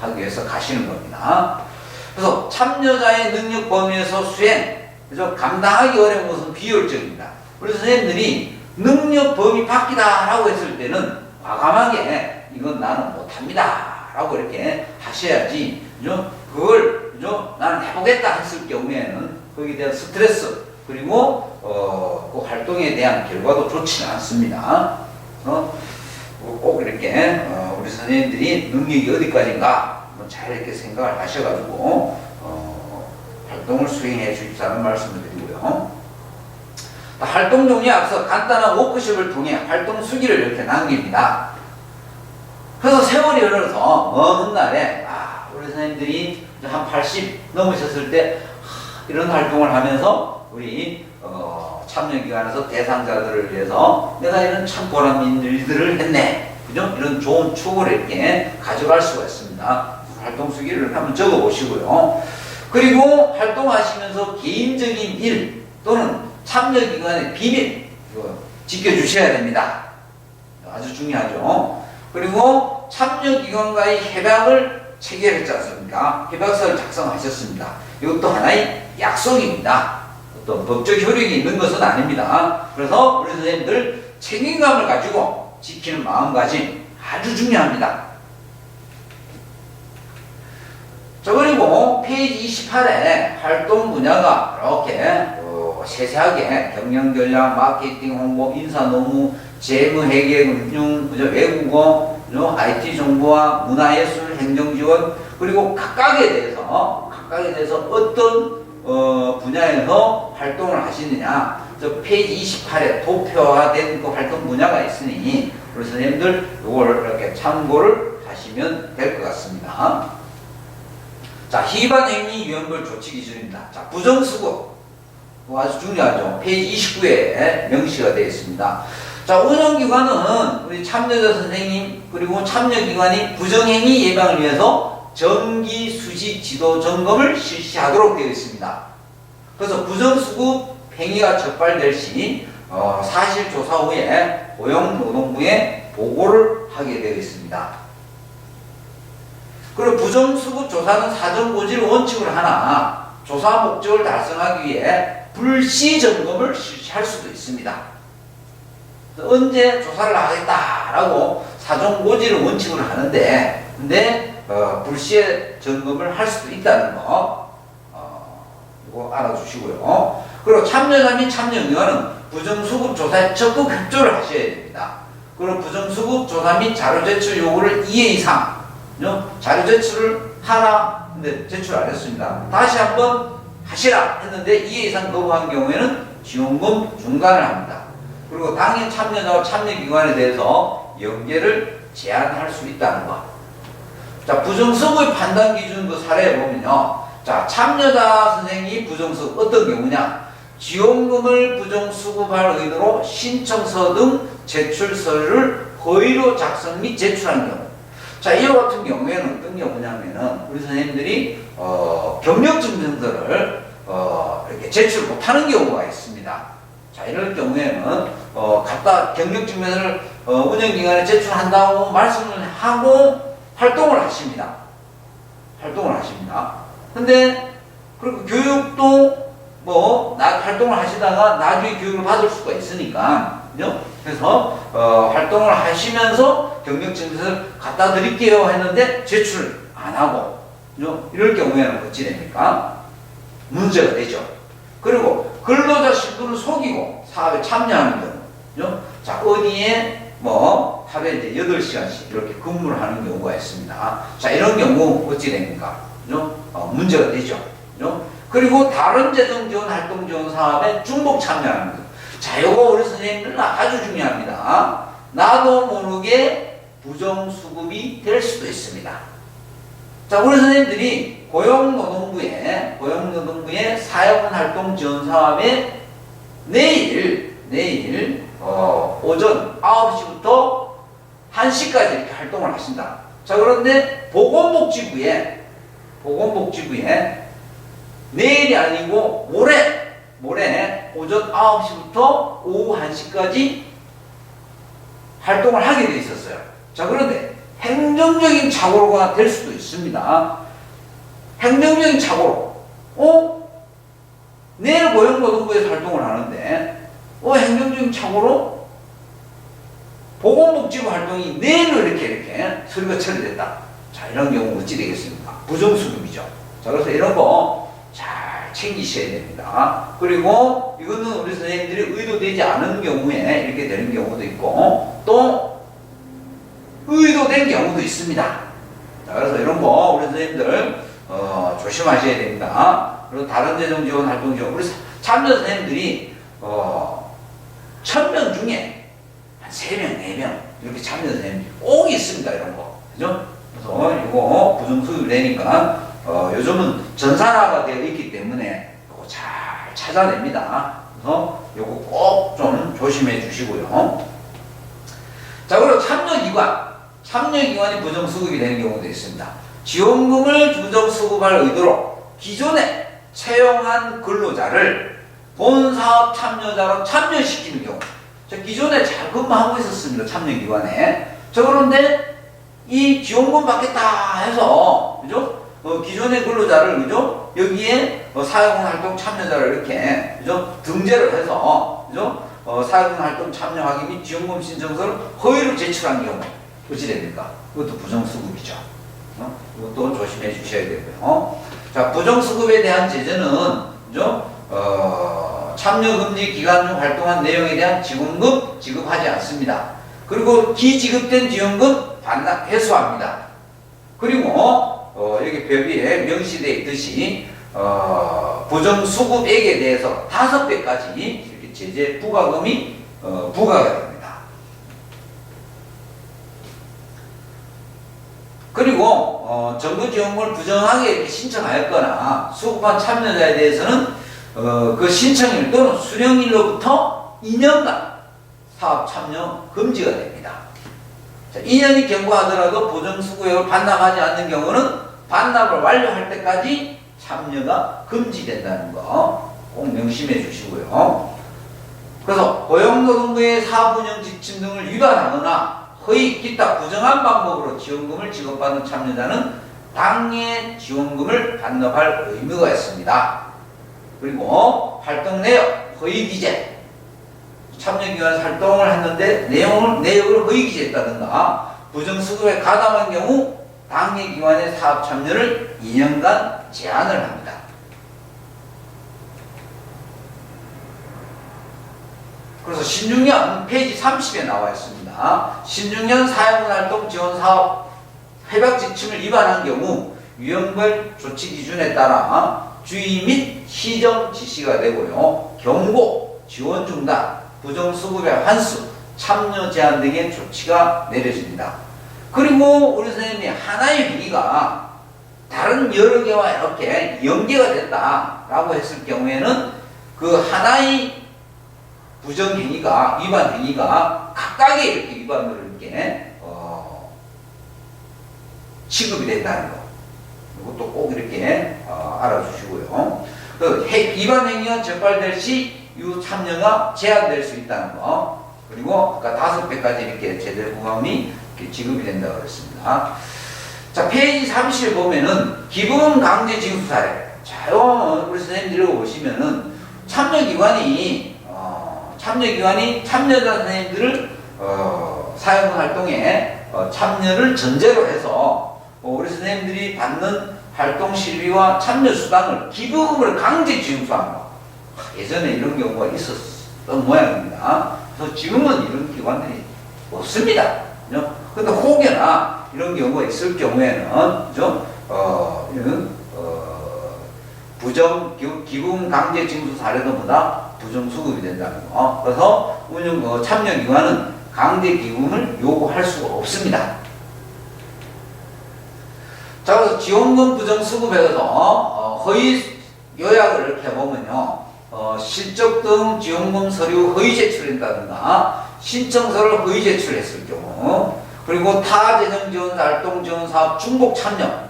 하기 위해서 가시는 겁니다. 그래서 참여자의 능력 범위에서 수행, 그죠? 감당하기 어려운 것은 비효율적입니다. 우리 선생님들이 능력 범위 밖이다 라고 했을 때는 과감하게 이건 나는 못합니다 라고 이렇게 하셔야지, 그죠? 그걸, 그죠? 나는 해보겠다 했을 경우에는 거기에 대한 스트레스, 그리고 그 활동에 대한 결과도 좋지는 않습니다. 꼭 이렇게 우리 선생님들이 능력이 어디까지인가 잘 이렇게 생각을 하셔가지고 활동을 수행해 주십사는 말씀을 드리고요. 활동 종류에 앞서 간단한 워크숍을 통해 활동 수기를 이렇게 남깁니다. 그래서 세월이 흘러서 먼 훗날에 우리 선생님들이 한 80 넘으셨을 때 이런 활동을 하면서 우리 참여기관에서 대상자들을 위해서 내가 이런 참 보람 있는 일들을 했네, 그죠? 이런 좋은 추억을 이렇게 가져갈 수가 있습니다. 활동 수기를 한번 적어 보시고요. 그리고 활동하시면서 개인적인 일 또는 참여기관의 비밀 지켜주셔야 됩니다. 아주 중요하죠. 그리고 참여기관과의 협약을 체결했지 않습니까? 협약서를 작성하셨습니다. 이것도 하나의 약속입니다. 어떤 법적 효력이 있는 것은 아닙니다. 그래서 우리 선생님들 책임감을 가지고 지키는 마음가짐 아주 중요합니다. 자, 그리고 페이지 28에 활동 분야가 이렇게 세세하게 경영 전략, 마케팅, 홍보, 인사 노무, 재무, 회계, 금융, 외국어, IT 정보와 문화예술, 행정지원, 그리고 각각에 대해서 어떤 분야에서 활동을 하시느냐, 저 페이지 28에 도표화된 그 활동 분야가 있으니 우리 선생님들 이걸 이렇게 참고를 하시면 될 것 같습니다. 자, 희반행위 유형별 조치 기준입니다. 자, 부정수급 아주 중요하죠. 페이지 29에 명시가 되어 있습니다. 자, 운영기관은 우리 참여자 선생님 그리고 참여기관이 부정행위 예방을 위해서 정기 수시 지도 점검을 실시하도록 되어 있습니다. 그래서 부정수급 행위가 적발될 시 사실조사 후에 고용노동부에 보고를 하게 되어 있습니다. 그리고 부정수급 조사는 사전고지를 원칙으로 하나 조사 목적을 달성하기 위해 불시 점검을 실시할 수도 있습니다. 언제 조사를 하겠다라고 사전고지를 원칙으로 하는데, 근데 불시에 점검을 할 수도 있다는 거 이거 알아주시고요. 그리고 참여자 및 참여위원은 부정수급 조사에 적극 협조를 하셔야 됩니다. 그리고 부정수급 조사 및 자료 제출 요구를 2회 이상 자료 제출을 하라 근데 제출 안 했습니다. 다시 한번 하시라 했는데 2회 이상 거부한 경우에는 지원금 중단을 합니다. 그리고 당일 참여자와 참여기관에 대해서 연계를 제한할 수 있다는 것. 자, 부정수급의 판단 기준 그 사례에 보면요. 자, 참여자 선생님이 부정수급 어떤 경우냐? 지원금을 부정수급할 의도로 신청서 등 제출서를 허위로 작성 및 제출한 경우. 자, 이와 같은 경우에는 어떤 경우냐면은 우리 선생님들이 경력증명서를 이렇게 제출 못하는 경우가 있습니다. 자, 이럴 경우에는 갖다 경력증명서를 운영기관에 제출한다고 말씀을 하고 활동을 하십니다. 근데 그리고 교육도 활동을 하시다가 나중에 교육을 받을 수가 있으니까, 그죠? 그래서 활동을 하시면서 경력증명서를 갖다 드릴게요 했는데 제출을 안 하고, 그죠? 이럴 경우에는 어찌 됩니까? 문제가 되죠. 그리고 근로자 신분을 속이고 사업에 참여하는 경우, 그죠? 자, 어디에 하루에 이제 8시간씩 이렇게 근무를 하는 경우가 있습니다. 자, 이런 경우 어찌 됩니까? 그죠? 문제가 되죠. 그죠? 그리고 다른 재정 지원 활동 지원 사업에 중복 참여하는 것. 자, 요거 우리 선생님들은 아주 중요합니다. 나도 모르게 부정수급이 될 수도 있습니다. 자, 우리 선생님들이 고용노동부의 사회원 활동 지원 사업에 내일 오전 9시부터 1시까지 이렇게 활동을 하신다. 자, 그런데 보건복지부에 내일이 아니고 모레 오전 9시부터 오후 1시까지 활동을 하게 돼 있었어요. 자, 그런데 행정적인 착오가 될 수도 있습니다. 행정적인 착오로, 내일 고용노동부에서 활동을 하는데, 행정적인 착오로 보건복지부 활동이 내일로 이렇게 서류가 처리됐다. 자, 이런 경우 어찌 되겠습니까? 부정수급이죠. 자, 그래서 이런 거 잘 챙기셔야 됩니다. 그리고 이거는 우리 선생님들이 의도되지 않은 경우에 이렇게 되는 경우도 있고, 또 의도된 경우도 있습니다. 자, 그래서 이런 거 우리 선생님들 조심하셔야 됩니다. 그리고 다른 재정 지원 활동 중 우리 참여 선생님들이 1000명 중에 한 3명, 4명 이렇게 참여 선생님들이 꼭 있습니다. 이런 거. 그죠? 그래서 이거 부정수급이 되니까 요즘은 전산화가 되어 있기 때문에 이거 잘 찾아냅니다. 그래서 이거 꼭 좀 조심해 주시고요. 자, 그리고 참여기관이 부정수급이 되는 경우도 있습니다. 지원금을 부정수급할 의도로 기존에 채용한 근로자를 본사업 참여자로 참여시키는 경우. 자, 기존에 잘 근무하고 있었습니다. 참여기관에. 자, 그런데 이 지원금 받겠다 해서, 그죠? 기존의 근로자를, 그죠? 여기에 사회공헌활동 참여자를 이렇게, 그죠? 등재를 해서, 그죠? 사회공헌활동 참여하기 및 지원금 신청서를 허위로 제출한 경우. 어찌 됩니까? 이것도 부정수급이죠. 이것도 조심해 주셔야 되고요. 자, 부정수급에 대한 제재는, 그죠? 참여금지 기간 중 활동한 내용에 대한 지원금 지급하지 않습니다. 그리고 기지급된 지원금 반납 회수합니다. 그리고 여기 법에 명시되어 있듯이 부정수급액에 대해서 5배까지 이렇게 제재 부과금이 부과가 됩니다. 그리고 정부지원금을 부정하게 이렇게 신청하였거나 수급한 참여자에 대해서는 그 신청일 또는 수령일로부터 2년간 사업 참여 금지가 됩니다. 자, 2년이 경과하더라도 부정수급액을 반납하지 않는 경우는 반납을 완료할 때까지 참여가 금지된다는 거 꼭 명심해 주시고요. 그래서 고용노동부의 사업운영 지침 등을 위반하거나 허위 기타 부정한 방법으로 지원금을 지급받는 참여자는 당해 지원금을 반납할 의무가 있습니다. 그리고 활동 내역 허위 기재, 참여기관 활동을 했는데 내역을 허위 기재했다든가 부정수급에 가담한 경우 당해기관의 사업 참여를 2년간 제한을 합니다. 그래서 신중년 페이지 30에 나와 있습니다. 신중년 사회공헌활동 지원사업 협약 지침을 위반한 경우 유형별 조치 기준에 따라 주의 및 시정 지시가 되고요. 경고, 지원 중단, 부정수급의 환수, 참여 제한 등의 조치가 내려집니다. 그리고 우리 선생님이 하나의 행위가 다른 여러 개와 이렇게 연계가 됐다라고 했을 경우에는 그 하나의 부정행위가, 위반행위가 각각의 이렇게 위반으로 이렇게 취급이 된다는 거. 이것도 꼭 이렇게 알아주시고요. 그 위반행위가 적발될 시 이후 참여가 제한될 수 있다는 거. 그리고 아까 5배까지 이렇게 제재 부과금이 지급이 된다고 그랬습니다. 자, 페이지 30에 보면은 기본 강제 징수 사례. 자, 우리 선생님들이 보시면은 참여기관이 참여자 선생님들을 사회공헌활동에 참여를 전제로 해서 우리 선생님들이 받는 활동 실비와 참여 수당을 기부금을 강제 징수하는 거. 예전에 이런 경우가 있었던 모양입니다. 그래서 지금은 이런 기관들이 없습니다. 근데 혹여나 이런 경우가 있을 경우에는, 그죠? 기부금 강제 징수 사례도보다 부정수급이 된다는 거. 그래서 참여기관은 강제 기부금을 요구할 수가 없습니다. 자, 그래서 지원금 부정수급에서 허위 요약을 이렇게 해보면요. 실적 등 지원금 서류 허위 제출한다든가 신청서를 허위 제출했을 경우, 그리고 타 재정 지원 활동 지원 사업 중복 참여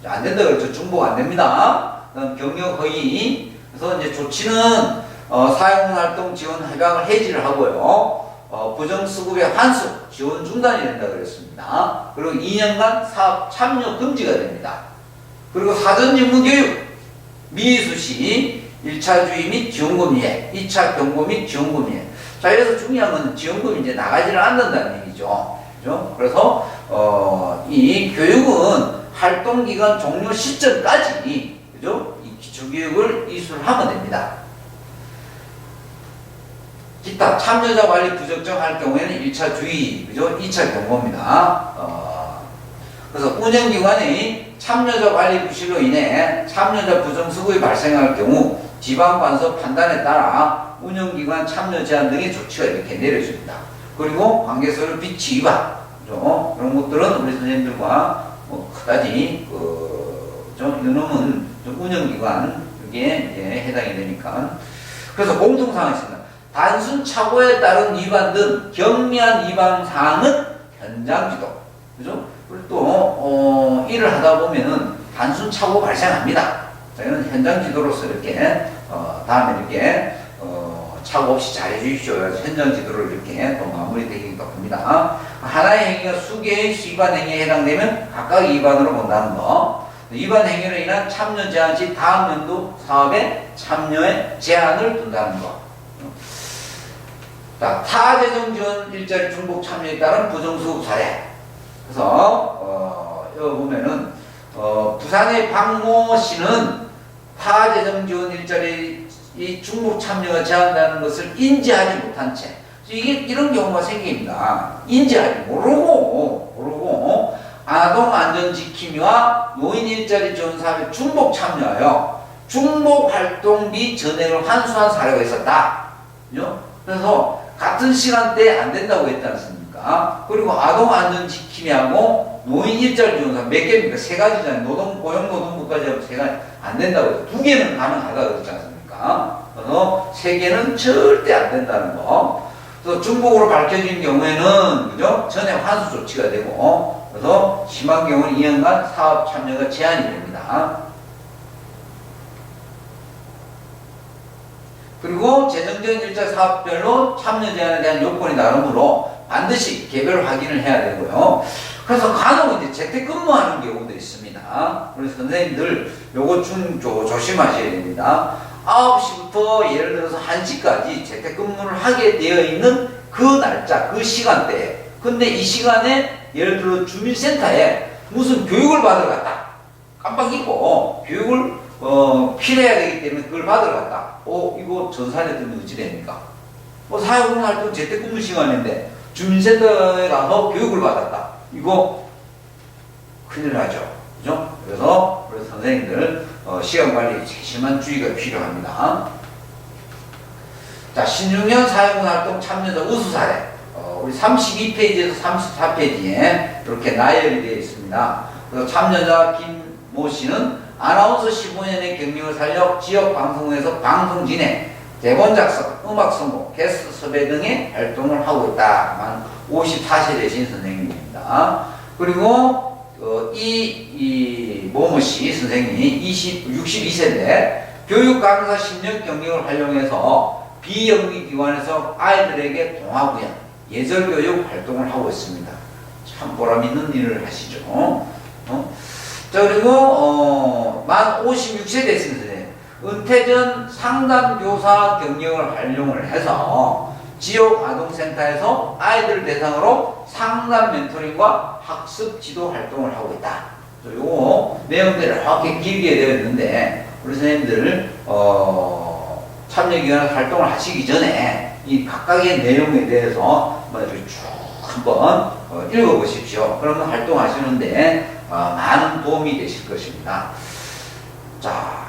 안 된다 그랬죠. 중복 안 됩니다. 경력 허위. 그래서 이제 조치는 사회공헌활동 지원 협약을 해지를 하고요. 부정수급의 환수, 지원 중단이 된다 그랬습니다. 그리고 2년간 사업 참여 금지가 됩니다. 그리고 사전전문교육, 미수시 1차 주의 및 지원금 이해, 2차 경고 및 지원금 이해. 자, 여기서 중요한 건 지원금이 이제 나가지를 않는다는 얘기죠. 그죠? 그래서, 이 교육은 활동기간 종료 시점까지, 그죠? 이 기초교육을 이수를 하면 됩니다. 기타 참여자 관리 부적정할 경우에는 1차 주의, 그죠? 2차 경고입니다. 그래서 운영기관의 참여자 관리 부실로 인해 참여자 부정수급이 발생할 경우 지방관서 판단에 따라 운영기관 참여 제한 등의 조치가 이렇게 내려집니다. 그리고 관계서류 비치 위반, 그죠? 이런 것들은 우리 선생님들과 그다지 이놈은 운영기관 이게 해당이 되니까. 그래서 공통사항이 있습니다. 단순 착오에 따른 위반 등 경미한 위반 사항은 현장 지도, 그죠? 그리고 또 일을 하다 보면은 단순 착오 발생합니다. 저희는 현장 지도로서 이렇게 다음에 이렇게 착오 없이 잘해 주십시오. 현장 지도를 이렇게 또 마무리되기도 합니다. 하나의 행위가 수개의 위반 행위에 해당되면 각각 위반으로 본다는 거. 위반 행위로 인한 참여 제한 시 다음 연도 사업에 참여에 제한을 둔다는 거. 자, 타재정 지원 일자리 중복 참여에 따른 부정수급 사례. 그래서 여기 보면은 부산의 박모 씨는 타재정 지원 일자리 이 중복 참여가 제한다는 것을 인지하지 못한 채, 이게 이런 경우가 생깁니다. 인지하지 모르고 아동 안전 지킴이와 노인 일자리 지원 사업에 중복 참여하여 중복 활동비 전액을 환수한 사례가 있었다. 그죠? 그래서 같은 시간대에 안 된다고 했지 않습니까? 그리고 아동 안전 지킴이하고 노인 일자리 지원 사업 몇 개입니까? 세 가지잖아요. 고용노동부까지 하면 세 가지 안 된다고 해서 두 개는 가능하다 그랬지 않습니까? 그래서 세 개는 절대 안 된다는 거. 그래서 중복으로 밝혀진 경우에는, 그죠? 전액 환수 조치가 되고, 그래서 심한 경우는 2년간 사업 참여가 제한이 됩니다. 그리고 재정적인 일자 사업별로 참여 제한에 대한 요건이 다르므로 반드시 개별 확인을 해야 되고요. 그래서 간혹 이제 재택근무하는 경우도 있습니다. 우리 선생님들 요거 조심하셔야 됩니다. 9시부터 예를 들어서 1시까지 재택근무를 하게 되어 있는 그 날짜, 그 시간대에. 근데 이 시간에 예를 들어 주민센터에 무슨 교육을 받으러 갔다. 깜빡 잊고 교육을 필요해야 되기 때문에 그걸 받으러 갔다. 이거 전산에 뜨면 어찌 됩니까? 사회복지활동 재택근무 시간인데 주민센터에 가서 교육을 받았다. 이거 큰일 나죠. 그죠? 그래서 우리 선생님들 시간관리에 세심한 주의가 필요합니다. 자, 신중년 사회복지활동 참여자 우수 사례. 우리 32페이지에서 34페이지에 이렇게 나열이 되어 있습니다. 그래서 참여자 김모 씨는 아나운서 15년의 경력을 살려 지역 방송에서 방송 진행, 대본 작성, 음악 선곡, 게스트 섭외 등의 활동을 하고 있다. 만 54세 되신 선생님입니다. 그리고 이 모모씨 선생님이 62세인데 교육 강사 10년 경력을 활용해서 비영리기관에서 아이들에게 동화구연, 예절교육 활동을 하고 있습니다. 참 보람있는 일을 하시죠. 자, 그리고 만 56세 되신 선생님, 은퇴 전 상담교사 경력을 활용을 해서 지역 아동센터에서 아이들 대상으로 상담 멘토링과 학습 지도 활동을 하고 있다. 요 내용들을 정확히 길게 되어 있는데 우리 선생님들 참여기관에서 활동을 하시기 전에 이 각각의 내용에 대해서 이렇게 쭉 한번 읽어보십시오. 그러면 활동하시는데 많은 도움이 되실 것입니다. 자,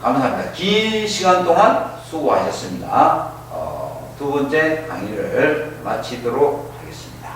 감사합니다. 긴 시간 동안 수고하셨습니다. 두 번째 강의를 마치도록 하겠습니다.